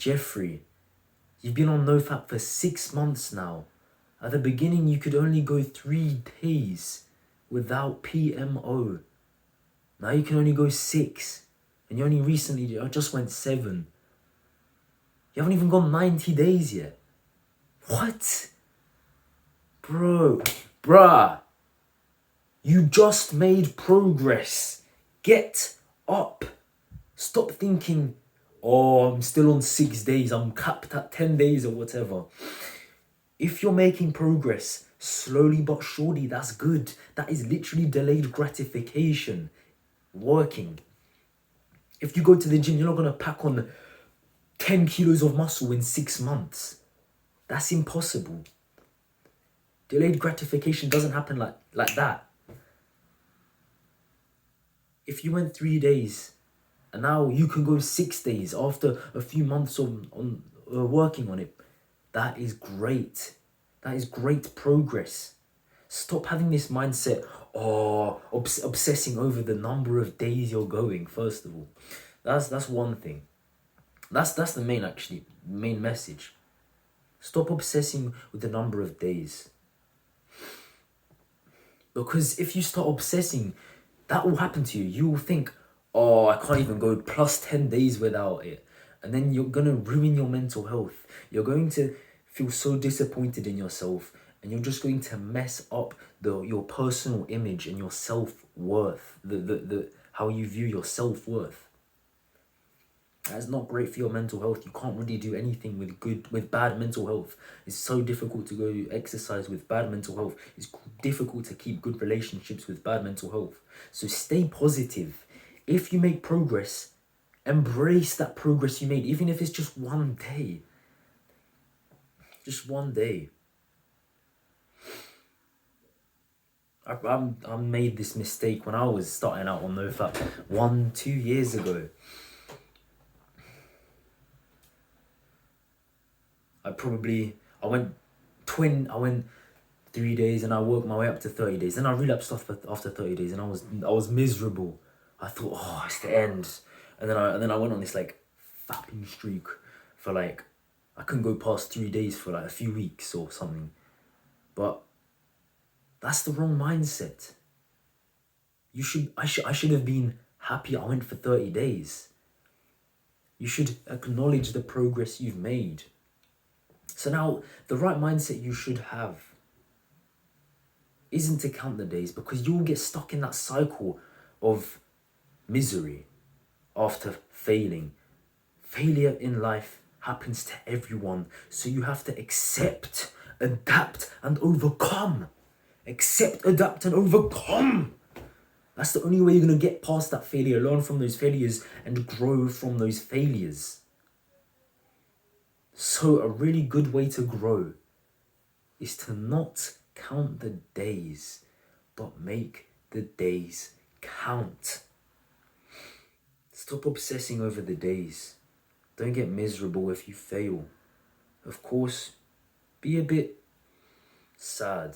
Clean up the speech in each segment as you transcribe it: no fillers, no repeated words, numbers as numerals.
Jeffrey, you've been on NoFap for 6 months now. At the beginning, you could only go 3 days without PMO. Now you can only go 6. And you only recently, I just went 7. You haven't even gone 90 days yet. What? Bruh. You just made progress. Get up. Stop thinking, oh, I'm still on 6 days. I'm capped at 10 days or whatever. If you're making progress, slowly but surely, that's good. That is literally delayed gratification working. If you go to the gym, you're not going to pack on 10 kilos of muscle in 6 months. That's impossible. Delayed gratification doesn't happen like that. If you went 3 days and now you can go 6 days after a few months on working on it, that is great. That is great progress. Stop having this mindset, obsessing over the number of days you're going, first of all. That's one thing. That's the main message. Stop obsessing with the number of days. Because if you start obsessing, that will happen to you. You will think, oh, I can't even go plus 10 days without it. And then you're going to ruin your mental health. You're going to feel so disappointed in yourself. And you're just going to mess up your personal image and your self-worth. The how you view your self-worth. That's not great for your mental health. You can't really do anything with bad mental health. It's so difficult to go exercise with bad mental health. It's difficult to keep good relationships with bad mental health. So stay positive. If you make progress, embrace that progress you made, even if it's just 1 day. Just 1 day. I made this mistake when I was starting out on NoFap 1-2 years ago. I went 3 days and I worked my way up to 30 days. Then I relapsed after 30 days and I was miserable. I thought, oh, it's the end. And then I went on this fapping streak for I couldn't go past 3 days for a few weeks or something. But that's the wrong mindset. I should have been happy I went for 30 days. You should acknowledge the progress you've made. So now, the right mindset you should have isn't to count the days, because you'll get stuck in that cycle of misery after failing. Failure in life happens to everyone, so you have to accept, adapt, and overcome. Accept, adapt, and overcome. That's the only way you're going to get past that failure, learn from those failures, and grow from those failures. So a really good way to grow is to not count the days, but make the days count. Stop obsessing over the days. Don't get miserable if you fail. Of course, be a bit sad.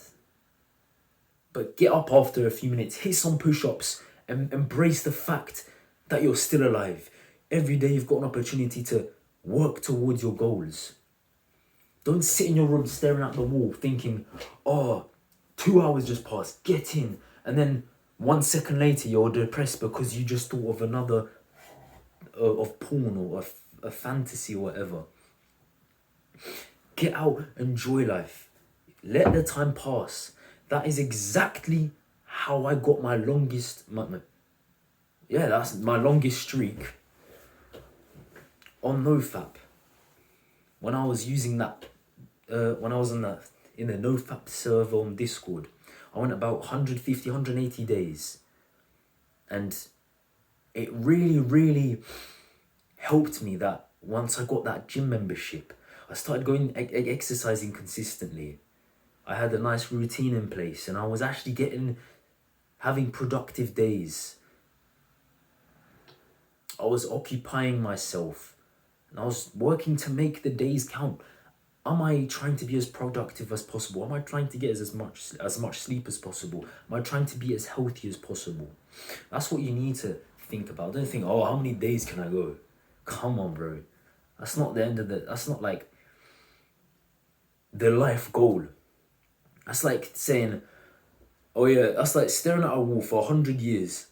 But get up after a few minutes, hit some push-ups, and embrace the fact that you're still alive. Every day you've got an opportunity to work towards your goals. Don't sit in your room staring at the wall thinking, 2 hours just passed, get in. And then 1 second later you're depressed because you just thought of another, of porn or a fantasy or whatever. Get out, enjoy life. Let the time pass. That is exactly how I got my longest, that's my longest streak on NoFap. When I was using that, when I was in the NoFap server on Discord, I went about 150, 180 days. And it really, really helped me that once I got that gym membership, I started going exercising consistently. I had a nice routine in place and I was actually having productive days. I was occupying myself and I was working to make the days count. Am I trying to be as productive as possible? Am I trying to get as much sleep as possible? Am I trying to be as healthy as possible? That's what you need to think about. Don't think, how many days can I go? Come on, bro. That's not the end of that's not like the life goal. That's like saying, oh yeah, that's like staring at a wall for 100 years,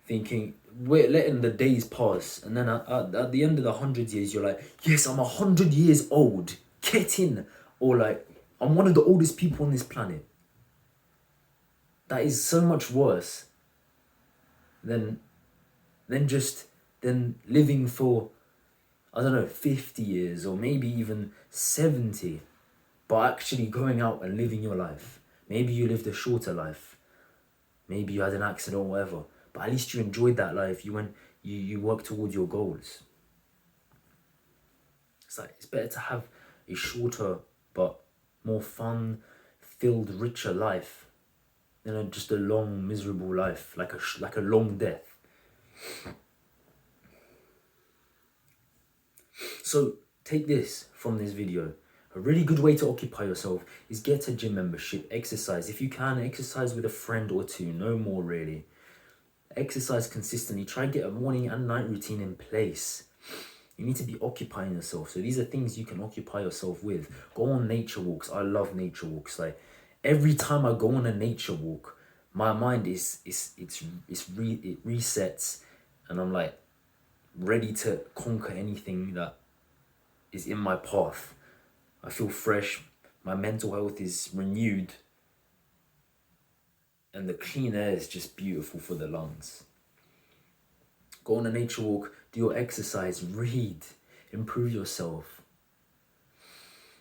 thinking, we're letting the days pass. And then at the end of the 100 years, you're like, yes, I'm 100 years old. Get in. Or like, I'm one of the oldest people on this planet. That is so much worse than than living for, I don't know, 50 years or maybe even 70, but actually going out and living your life. Maybe you lived a shorter life. Maybe you had an accident or whatever, but at least you enjoyed that life. You went, you worked towards your goals. It's like, it's better to have a shorter but more fun filled, richer life than just a long, miserable life, like a long death. So take this from this video. A really good way to occupy yourself is get a gym membership, exercise. If you can, exercise with a friend or two, no more really. Exercise consistently. Try to get a morning and night routine in place. You need to be occupying yourself. So these are things you can occupy yourself with. Go on nature walks. I love nature walks. Like every time I go on a nature walk, my mind it resets, and I'm like ready to conquer anything that is in my path. I feel fresh. My mental health is renewed. And the clean air is just beautiful for the lungs. Go on a nature walk, do your exercise, read, improve yourself.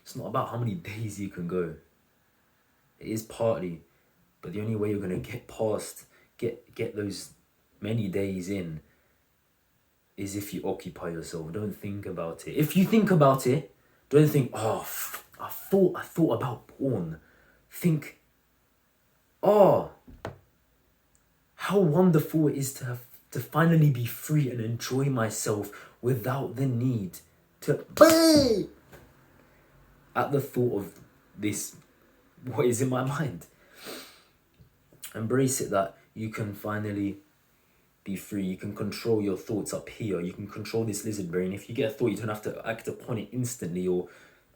It's not about how many days you can go. It is partly, but the only way you're going to get past, get those many days in, is if you occupy yourself. Don't think about it. If you think about it, don't think, oh, I thought about porn. Think, oh, how wonderful it is to finally be free and enjoy myself without the need to at the thought of this, what is in my mind. Embrace it that you can finally be free. You can control your thoughts up here. You can control this lizard brain. If you get a thought, you don't have to act upon it instantly or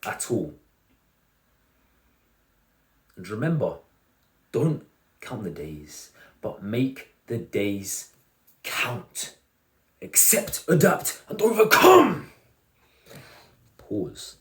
at all. And remember, don't count the days, but make the days count. Accept, adapt, and overcome. Pause.